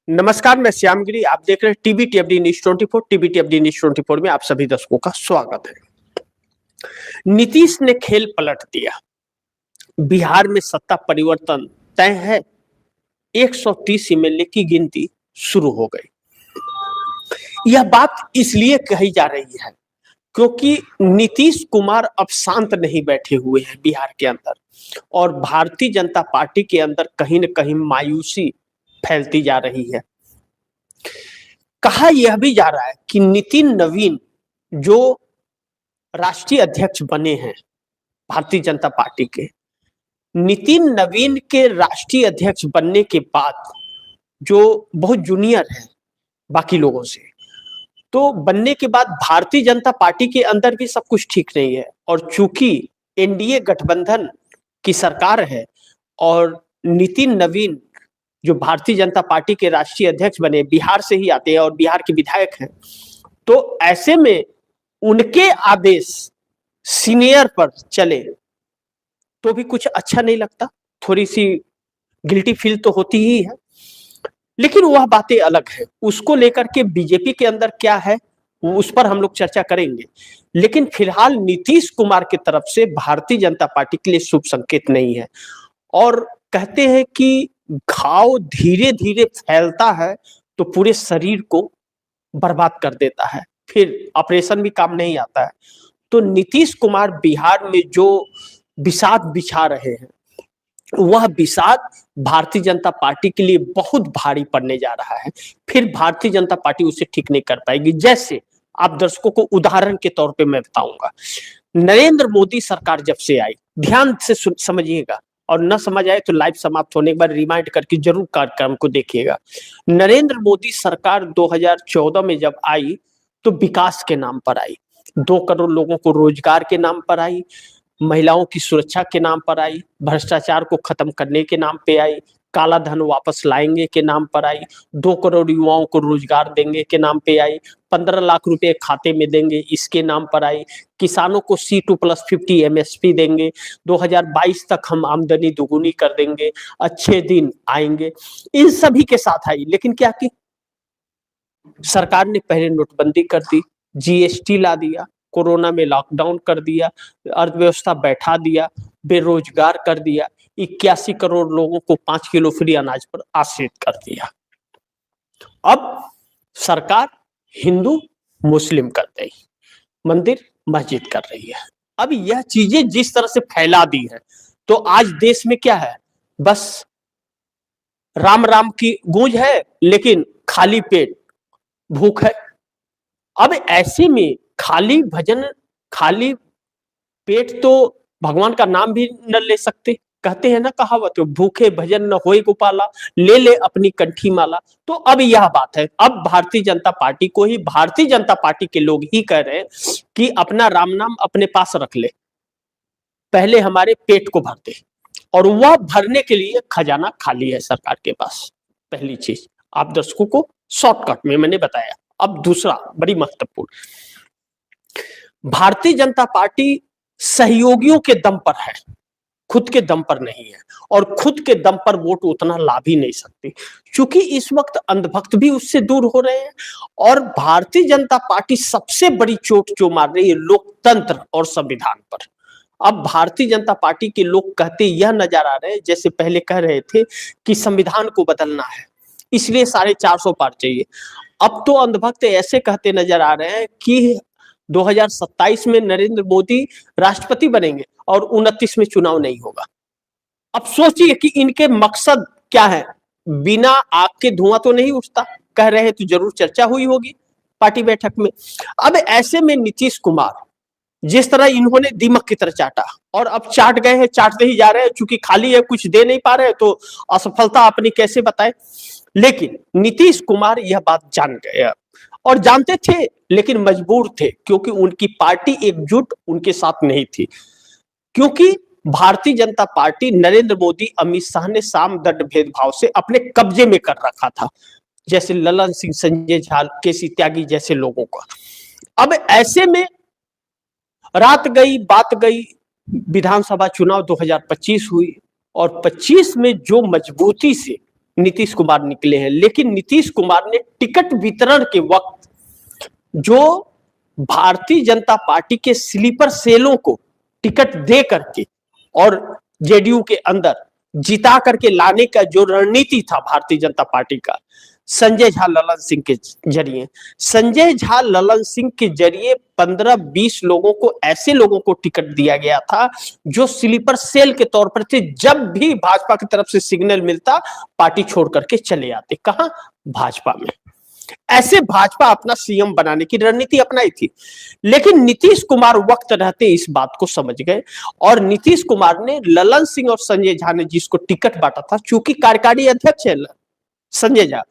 नमस्कार, मैं श्यामगिरी। आप देख रहे हैं टीबीटी अपडी न्यूज 24। टीबीटी अपडी न्यूज 24 में आप सभी दर्शकों का स्वागत है। नीतीश ने खेल पलट दिया। बिहार में सत्ता परिवर्तन तय है। 130 एमएलए की गिनती शुरू हो गई। यह बात इसलिए कही जा रही है क्योंकि नीतीश कुमार अब शांत नहीं बैठे हुए हैं बिहार के अंदर, और भारतीय जनता पार्टी के अंदर कहीं न कहीं मायूसी फैलती जा रही है। कहा यह भी जा रहा है कि नितिन नवीन जो राष्ट्रीय अध्यक्ष बने हैं भारतीय जनता पार्टी के, नितिन नवीन के राष्ट्रीय अध्यक्ष बनने के बाद जो बहुत जूनियर है बाकी लोगों से, तो बनने के बाद भारतीय जनता पार्टी के अंदर भी सब कुछ ठीक नहीं है। और चूंकि एनडीए गठबंधन की सरकार है और नितिन नवीन जो भारतीय जनता पार्टी के राष्ट्रीय अध्यक्ष बने बिहार से ही आते हैं और बिहार के विधायक हैं, तो ऐसे में उनके आदेश सीनियर पर चले तो भी कुछ अच्छा नहीं लगता। थोड़ी सी गिल्टी फील तो होती ही है, लेकिन वह बातें अलग है। उसको लेकर के बीजेपी के अंदर क्या है उस पर हम लोग चर्चा करेंगे, लेकिन फिलहाल नीतीश कुमार की तरफ से भारतीय जनता पार्टी के लिए शुभ संकेत नहीं है। और कहते हैं कि घाव धीरे धीरे फैलता है तो पूरे शरीर को बर्बाद कर देता है, फिर ऑपरेशन भी काम नहीं आता है। तो नीतीश कुमार बिहार में जो विषाद बिछा रहे हैं, वह विषाद भारतीय जनता पार्टी के लिए बहुत भारी पड़ने जा रहा है। फिर भारतीय जनता पार्टी उसे ठीक नहीं कर पाएगी। जैसे आप दर्शकों को उदाहरण के तौर पे मैं बताऊंगा, नरेंद्र मोदी सरकार जब से आई, ध्यान से समझिएगा, और न समझ आए तो लाइव समाप्त होने के बाद रिमाइंड करके जरूर कार्यक्रम को देखिएगा। नरेंद्र मोदी सरकार 2014 में जब आई तो विकास के नाम पर आई, 2 करोड़ लोगों को रोजगार के नाम पर आई, महिलाओं की सुरक्षा के नाम पर आई, भ्रष्टाचार को खत्म करने के नाम पे आई, काला धन वापस लाएंगे के नाम पर आई, 2 करोड़ युवाओं को रोजगार देंगे के नाम पे आई, 15 लाख रुपए खाते में देंगे इसके नाम पर आई, किसानों को C2+50 एमएसपी देंगे, 2022 तक हम आमदनी दोगुनी कर देंगे, अच्छे दिन आएंगे, इन सभी के साथ आई। लेकिन क्या की सरकार ने पहले नोटबंदी कर दी, जीएसटी ला दिया, कोरोना में लॉकडाउन कर दिया, अर्थव्यवस्था बैठा दिया, बेरोजगार कर दिया, 81 करोड़ लोगों को 5 किलो फ्री अनाज पर आश्रित कर दिया। अब सरकार हिंदू मुस्लिम कर गई, मंदिर मस्जिद कर रही है। अब यह चीजें जिस तरह से फैला दी है, तो आज देश में क्या है, बस राम राम की गूंज है लेकिन खाली पेट भूख है। अब ऐसे में खाली भजन खाली पेट तो भगवान का नाम भी न ले सकते। कहते हैं ना कहावत, भूखे भजन न होए गोपाला, ले ले अपनी कंठी माला। तो अब यह बात है, अब भारतीय जनता पार्टी को ही, भारतीय जनता पार्टी के लोग ही कह रहे हैं कि अपना राम नाम अपने पास रख ले, पहले हमारे पेट को भर दे। और वह भरने के लिए खजाना खाली है सरकार के पास। पहली चीज आप दर्शकों को शॉर्टकट में मैंने बताया। अब दूसरा बड़ी महत्वपूर्ण, भारतीय जनता पार्टी सहयोगियों के दम पर है, खुद के दम पर नहीं है, और खुद के दम पर वोट उतना ला भी नहीं सकती, क्योंकि इस वक्त अंधभक्त भी उससे दूर हो रहे हैं। और भारतीय जनता पार्टी सबसे बड़ी चोट जो मार रही है लोकतंत्र और संविधान पर। अब भारतीय जनता पार्टी के लोग कहते यह नजर आ रहे हैं, जैसे पहले कह रहे थे कि संविधान को बदलना है इसलिए 450 पार चाहिए, अब तो अंधभक्त ऐसे कहते नजर आ रहे हैं कि 2027 में नरेंद्र मोदी राष्ट्रपति बनेंगे और 29 में चुनाव नहीं होगा। अब सोचिए कि इनके मकसद क्या है। बिना आग के धुआं तो नहीं उठता, कह रहे हैं तो जरूर चर्चा हुई होगी पार्टी बैठक में। अब ऐसे में नीतीश कुमार जिस तरह इन्होंने दीमक की तरह चाटा, और अब चाट गए हैं, चाटते ही जा रहे हैं, चूंकि खाली है कुछ दे नहीं पा रहे तो असफलता अपनी कैसे बताए। लेकिन नीतीश कुमार यह बात जान गए और जानते थे लेकिन मजबूर थे, क्योंकि उनकी पार्टी एकजुट उनके साथ नहीं थी। क्योंकि भारतीय जनता पार्टी नरेंद्र मोदी अमित शाह ने साम दंड भेदभाव से अपने कब्जे में कर रखा था, जैसे ललन सिंह, संजय झा, केसी त्यागी जैसे लोगों का। अब ऐसे में रात गई बात गई, विधानसभा चुनाव 2025 हुई और 25 में जो मजबूती से नीतीश कुमार निकले हैं, लेकिन नीतीश कुमार ने टिकट वितरण के वक्त जो भारतीय जनता पार्टी के स्लीपर सेलों को टिकट दे करके और जेडीयू के अंदर जिता करके लाने का जो रणनीति था भारतीय जनता पार्टी का, संजय झा ललन सिंह के जरिए, संजय झा ललन सिंह के जरिए 15-20 लोगों को, ऐसे लोगों को टिकट दिया गया था जो स्लीपर सेल के तौर पर थे। जब भी भाजपा की तरफ से सिग्नल मिलता पार्टी छोड़ करके चले आते। कहां? भाजपा में। ऐसे भाजपा अपना सीएम बनाने की रणनीति अपनाई थी, लेकिन नीतीश कुमार वक्त रहते इस बात को समझ गए और नीतीश कुमार ने ललन सिंह और संजय झा ने जिसको टिकट बांटा था, चूंकि कार्यकारी अध्यक्ष है संजय झा,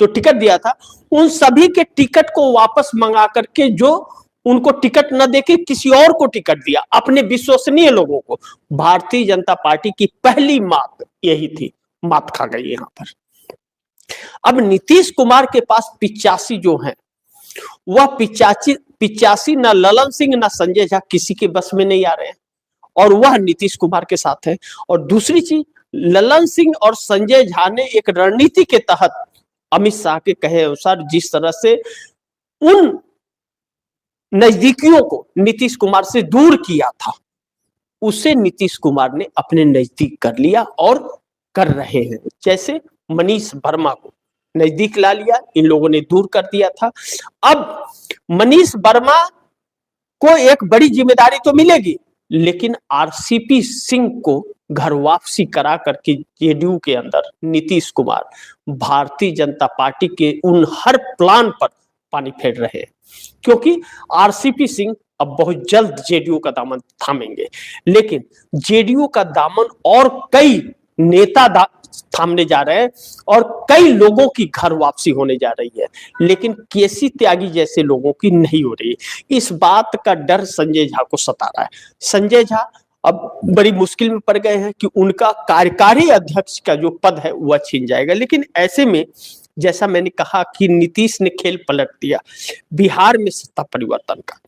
तो टिकट दिया था, उन सभी के टिकट को वापस मंगा करके जो उनको टिकट न देके किसी और को टिकट दिया, अपने विश्वसनीय लोगों को। भारतीय जनता पार्टी की पहली मात यही थी, मात खा गई यहां पर। अब नीतीश कुमार के पास 85 जो है, वह 85 न ललन सिंह न संजय झा किसी के बस में नहीं आ रहे हैं और वह नीतीश कुमार के साथ है। और दूसरी चीज, ललन सिंह और संजय झा ने एक रणनीति के तहत अमित शाह के कहे अनुसार जिस तरह से उन नजदीकियों को नीतीश कुमार से दूर किया था, उसे नीतीश कुमार ने अपने नजदीक कर लिया और कर रहे हैं। जैसे मनीष वर्मा को नजदीक ला लिया, इन लोगों ने दूर कर दिया था। अब मनीष वर्मा को एक बड़ी जिम्मेदारी तो मिलेगी, लेकिन आरसीपी सिंह को घर वापसी करा करके जेडीयू के अंदर नीतीश कुमार भारतीय जनता पार्टी के उन हर प्लान पर पानी फेर रहे हैं, क्योंकि आरसीपी सिंह अब बहुत जल्द जेडीयू का दामन थामेंगे। लेकिन जेडीयू का दामन और कई नेता थामने जा रहे हैं और कई लोगों की घर वापसी होने जा रही है, लेकिन केसी त्यागी जैसे लोगों की नहीं हो रही। इस बात का डर संजय झा को सता रहा है। संजय झा अब बड़ी मुश्किल में पड़ गए हैं कि उनका कार्यकारी अध्यक्ष का जो पद है वह छीन जाएगा। लेकिन ऐसे में जैसा मैंने कहा कि नीतीश ने खेल पलट दिया बिहार में सत्ता परिवर्तन का।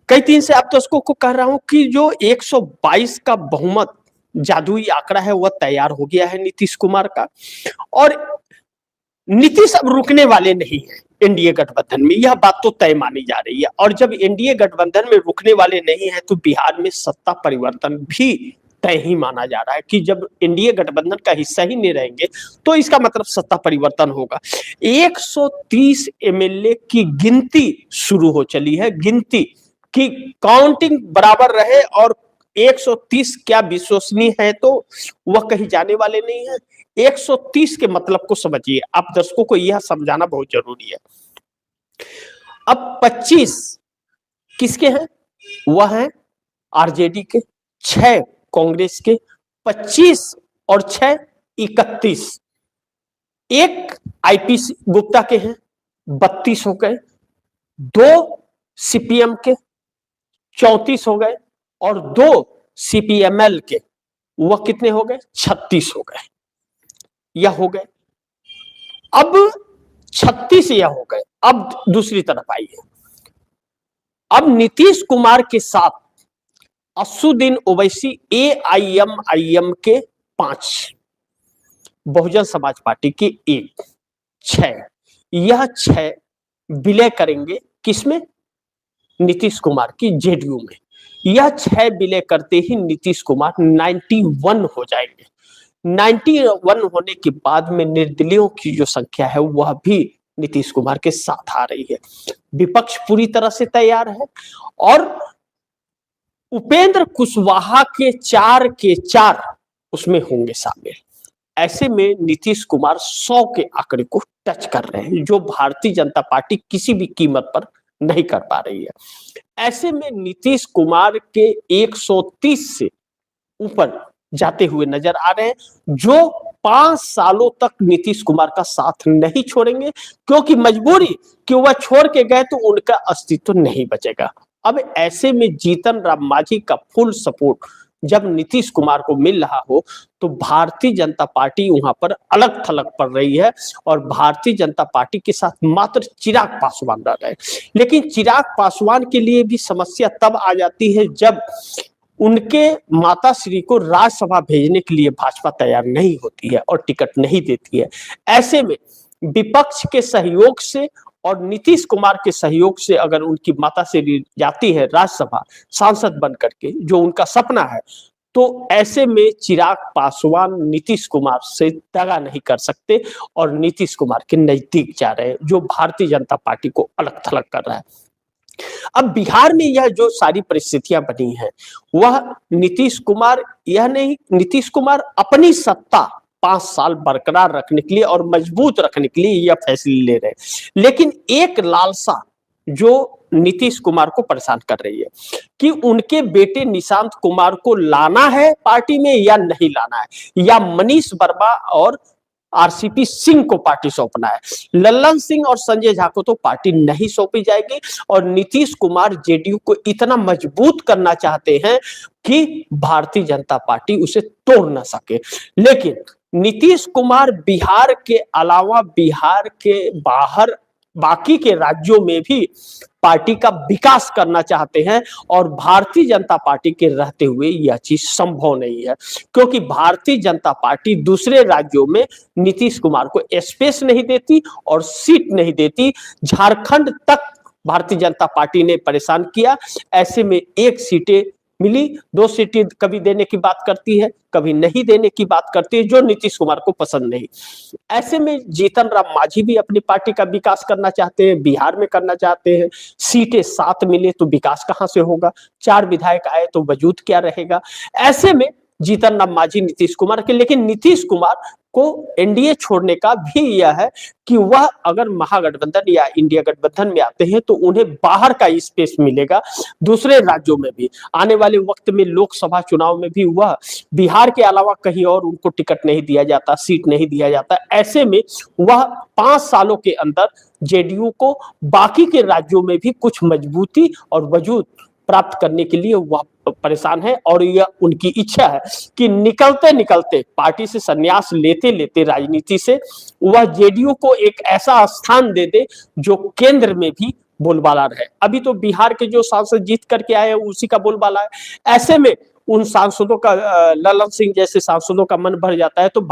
कई दिन से आप दर्शकों को कह रहा हूं कि जो 122 का बहुमत जादुई आंकड़ा है वह तैयार हो गया है नीतीश कुमार का, और नीतीश अब रुकने वाले नहीं है एनडीए गठबंधन में, यह बात तो तय मानी जा रही है। और जब एनडीए गठबंधन में रुकने वाले नहीं है तो बिहार में सत्ता परिवर्तन भी तय ही माना जा रहा है कि जब एनडीए गठबंधन का हिस्सा ही नहीं रहेंगे तो इसका मतलब सत्ता परिवर्तन होगा। 130 एमएलए की गिनती शुरू हो चली है, गिनती की काउंटिंग बराबर रहे, और 130 क्या विश्वसनीय है तो वह कहीं जाने वाले नहीं है। 130 के मतलब को समझिए, आप दर्शकों को यह समझाना बहुत जरूरी है। अब 25 किसके हैं? वह है आरजेडी के, 6 कांग्रेस के, 25 और 6 31, एक आईपीसी गुप्ता के हैं 32 हो गए, 2 सीपीएम के 34 हो गए, और 2 सीपीएमएल के वह कितने हो गए? 36 हो गए। यह हो गए। अब 36 यह हो गए। अब दूसरी तरफ आइए, अब नीतीश कुमार के साथ असुद्दीन ओवैसी एआईएमआईएम के 5, बहुजन समाज पार्टी के 1, 6, यह 6 विलय करेंगे किसमें? नीतीश कुमार की जेडीयू में। यह 6 विलय करते ही नीतीश कुमार 91 हो जाएंगे। 91 होने के बाद में निर्दलीयों की जो संख्या है वह भी नीतीश कुमार के साथ आ रही है। विपक्ष पूरी तरह से तैयार है और उपेंद्र कुशवाहा के 4 के 4 उसमें होंगे शामिल। ऐसे में नीतीश कुमार 100 के आंकड़े को टच कर रहे हैं, जो भारतीय जनता पार्टी किसी भी कीमत पर नहीं कर पा रही है। ऐसे में नीतीश कुमार के 130 से ऊपर जाते हुए नजर आ रहे हैं, जो 5 सालों तक नीतीश कुमार का साथ नहीं छोड़ेंगे, क्योंकि मजबूरी कि वह छोड़ के गए तो उनका अस्तित्व नहीं बचेगा। अब ऐसे में जीतन राम मांझी का फुल सपोर्ट जब नीतीश कुमार को मिल रहा हो तो भारतीय जनता पार्टी वहां पर अलग थलग पड़ रही है, और भारतीय जनता पार्टी के साथ मात्र चिराग पासवान रह रहे हैं। लेकिन चिराग पासवान के लिए भी समस्या तब आ जाती है जब उनके माताश्री को राज्यसभा भेजने के लिए भाजपा तैयार नहीं होती है और टिकट नहीं देती है। ऐसे में विपक्ष के सहयोग से और नीतीश कुमार के सहयोग से अगर उनकी माताश्री जाती है राज्यसभा सांसद बन करके, जो उनका सपना है, तो ऐसे में चिराग पासवान नीतीश कुमार से दगा नहीं कर सकते और नीतीश कुमार के नजदीक जा रहे हैं, जो भारतीय जनता पार्टी को अलग थलग कर रहा है। अब बिहार में यह जो सारी परिस्थितियां बनी हैं, वह नीतीश कुमार अपनी सत्ता 5 साल बरकरार रखने के लिए और मजबूत रखने के लिए यह फैसले ले रहे हैं। लेकिन एक लालसा जो नीतीश कुमार को परेशान कर रही है कि उनके बेटे निशांत कुमार को लाना है पार्टी में या नहीं लाना है, या मनीष वर्मा और आरसीपी सिंह को पार्टी सौंपना है। लल्लन सिंह और संजय झा को तो पार्टी नहीं सौंपी जाएगी और नीतीश कुमार जेडीयू को इतना मजबूत करना चाहते हैं कि भारतीय जनता पार्टी उसे तोड़ ना सके। लेकिन नीतीश कुमार बिहार के अलावा बिहार के बाहर बाकी के राज्यों में भी पार्टी का विकास करना चाहते हैं और भारतीय जनता पार्टी के रहते हुए यह चीज संभव नहीं है, क्योंकि भारतीय जनता पार्टी दूसरे राज्यों में नीतीश कुमार को स्पेस नहीं देती और सीट नहीं देती। झारखंड तक भारतीय जनता पार्टी ने परेशान किया। ऐसे में 1 सीटें मिली, 2 सीटें कभी देने की बात करती है, कभी नहीं देने की बात करती है, जो नीतीश कुमार को पसंद नहीं। ऐसे में जीतन राम मांझी भी अपनी पार्टी का विकास करना चाहते हैं, बिहार में करना चाहते हैं। सीटें 7 मिले तो विकास कहां से होगा, 4 विधायक आए तो वजूद क्या रहेगा। ऐसे में जीतन राम मांझी नीतीश कुमार के, लेकिन नीतीश कुमार को एनडीए छोड़ने का भी यह है कि वह अगर महागठबंधन या इंडिया गठबंधन में आते हैं तो उन्हें बाहर का स्पेस मिलेगा। दूसरे राज्यों में भी आने वाले वक्त में लोकसभा चुनाव में भी वह बिहार के अलावा कहीं और उनको टिकट नहीं दिया जाता, सीट नहीं दिया जाता। ऐसे में वह 5 सालों के अंदर जेडीयू को बाकी के राज्यों में भी कुछ मजबूती और वजूद प्राप्त करने के लिए वह परेशान है और यह उनकी इच्छा है कि निकलते निकलते पार्टी से संन्यास लेते लेते राजनीति से वह जेडीयू को एक ऐसा स्थान दे दे जो केंद्र में भी बोलबाला रहे। अभी तो बिहार के जो सांसद जीत करके आए उसी का बोलबाला है। ऐसे में उन सांसदों का, ललन सिंह जैसे सांसदों का मन भर जाता है। तो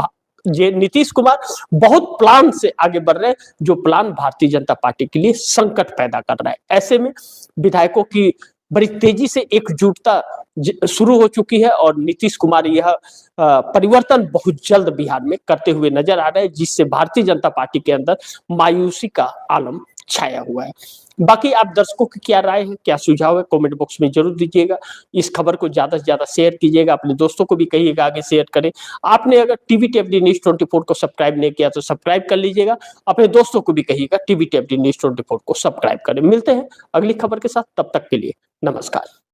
नीतीश कुमार बहुत प्लान से आगे बढ़ रहे हैं, जो प्लान भारतीय जनता पार्टी के लिए संकट पैदा कर रहा है। ऐसे में विधायकों की बड़ी तेजी से एकजुटता शुरू हो चुकी है और नीतीश कुमार यह परिवर्तन बहुत जल्द बिहार में करते हुए नजर आ रहे हैं, जिससे भारतीय जनता पार्टी के अंदर मायूसी का आलम छाया हुआ है। बाकी आप दर्शकों की क्या राय है, क्या सुझाव है, कमेंट बॉक्स में जरूर दीजिएगा। इस खबर को ज्यादा से ज्यादा शेयर कीजिएगा, अपने दोस्तों को भी कहिएगा आगे शेयर करें। आपने अगर टीवीटी न्यूज़ 24 को सब्सक्राइब नहीं किया तो सब्सक्राइब कर लीजिएगा। अपने दोस्तों को भी कहिएगा टीवीटी न्यूज़ 24 को सब्सक्राइब करें। मिलते हैं अगली खबर के साथ, तब तक के लिए नमस्कार।